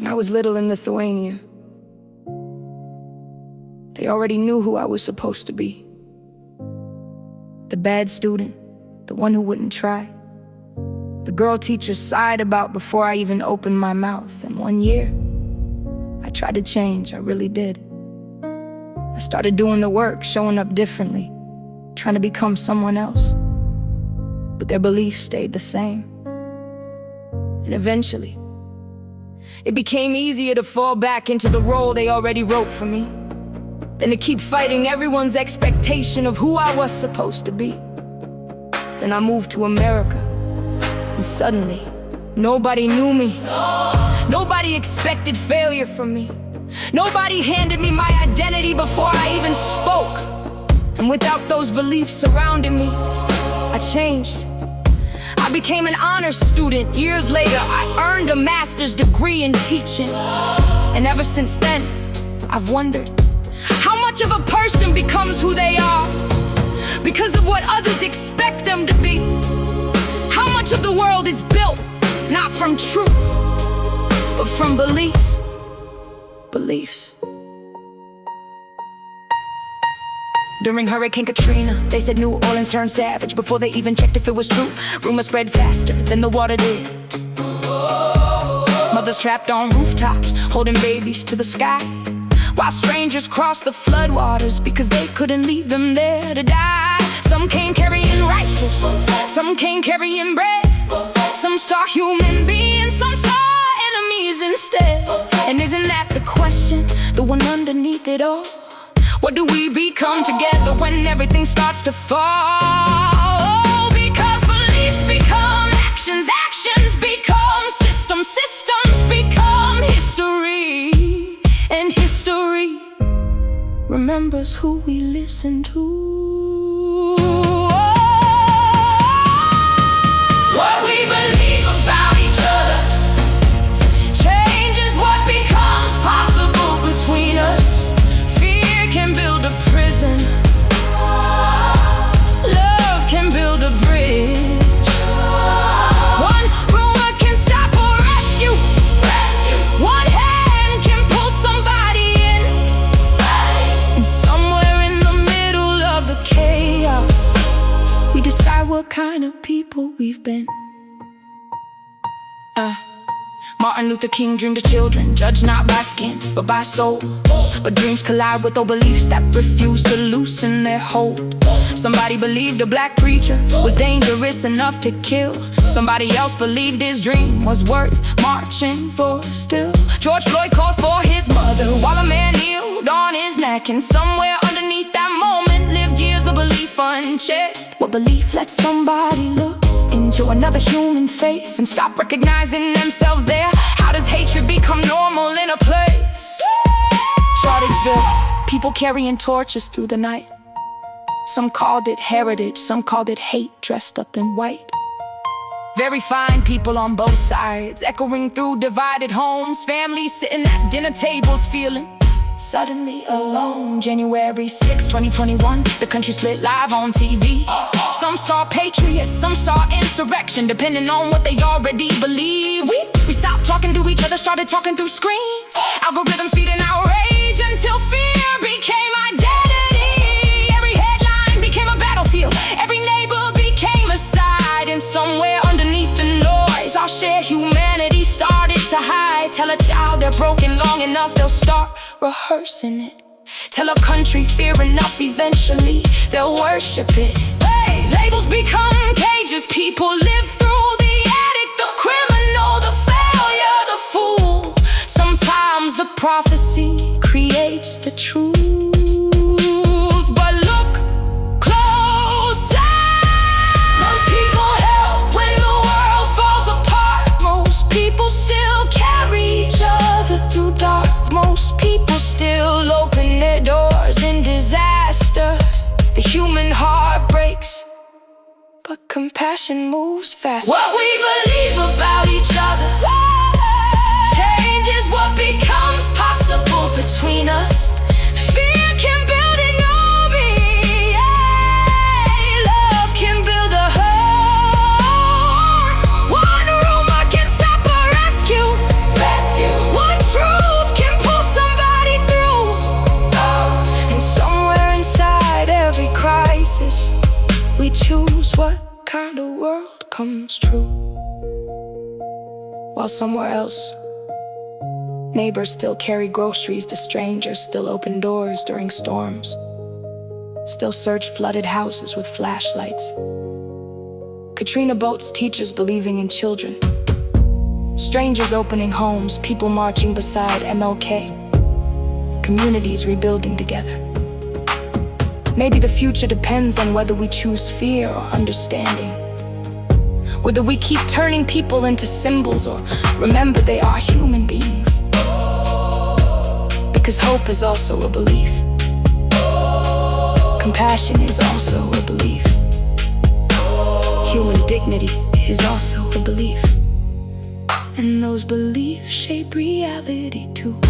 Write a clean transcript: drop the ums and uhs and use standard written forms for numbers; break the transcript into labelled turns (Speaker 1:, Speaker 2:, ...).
Speaker 1: When I was little in Lithuania, they already knew who I was supposed to be. The bad student, the one who wouldn't try. The girl teachers sighed about before I even opened my mouth. And one year, I tried to change, I really did. I started doing the work, showing up differently, trying to become someone else. But their beliefs stayed the same. And eventually, it became easier to fall back into the role they already wrote for me than to keep fighting everyone's expectation of who I was supposed to be. Then I moved to America, and suddenly, nobody knew me. Nobody expected failure from me. Nobody handed me my identity before I even spoke. And without those beliefs surrounding me, I changed. I became an honors student. Years later, I earned a master's degree in teaching. And ever since then, I've wondered how much of a person becomes who they are because of what others expect them to be. How much of the world is built not from truth, but from beliefs. During Hurricane Katrina, they said New Orleans turned savage before they even checked if it was true. Rumors spread faster than the water did. Mothers trapped on rooftops, holding babies to the sky, while strangers crossed the floodwaters because they couldn't leave them there to die. Some came carrying rifles, some came carrying bread. Some saw human beings, some saw enemies instead. And isn't that the question, the one underneath it all? What do we become together when everything starts to fall? Because beliefs become actions, actions become systems, systems become history. And history remembers who we listen to. What we believe about each other changes what becomes possible between us. Can build a prison, love can build a bridge. One rumor can stop or rescue. One hand can pull somebody in. And somewhere in the middle of the chaos, we decide what kind of people we've been. Martin Luther King dreamed of children, judged not by skin, but by soul. But dreams collide with old beliefs that refuse to loosen their hold. Somebody believed a black preacher was dangerous enough to kill. Somebody else believed his dream was worth marching for still. George Floyd called for his mother while a man kneeled on his neck. And somewhere underneath that moment lived years of belief unchecked. What belief lets somebody look into another human face and stop recognizing themselves there? How does hatred become normal in a place? Charlottesville, people carrying torches through the night. Some called it heritage, some called it hate, dressed up in white. Very fine people on both sides, echoing through divided homes. Families sitting at dinner tables feeling suddenly alone. January 6, 2021, the country split live on TV. Some saw patriots, some saw insurrection, depending on what they already believe. We stopped talking to each other, started talking through screens. Algorithms feeding our rage until fear became identity. Every headline became a battlefield, every neighbor became a side. And somewhere underneath the noise, our shared humanity started to hide. Tell a child they're broken long enough, they'll start rehearsing it. Tell a country fear enough, eventually they'll worship it. Hey, labels become cages, people live through the addict, the criminal, the failure, the fool. Sometimes the prophecy creates the truth. But look closer. Most people help when the world falls apart. Most people still carry each other through dark. Most people still open their doors in disaster. The human heart breaks, but compassion moves fast. What we believe about each other changes what becomes possible between us. Fear can build an army, yeah. Love can build a home. One rumor can stop a rescue. One sounds true. While somewhere else, neighbors still carry groceries to strangers, still open doors during storms, still search flooded houses with flashlights. Katrina boats teachers believing in children, strangers opening homes, people marching beside MLK, communities rebuilding together. Maybe the future depends on whether we choose fear or understanding, whether we keep turning people into symbols or remember they are human beings. Because hope is also a belief. Compassion is also a belief. Human dignity is also a belief. And those beliefs shape reality too.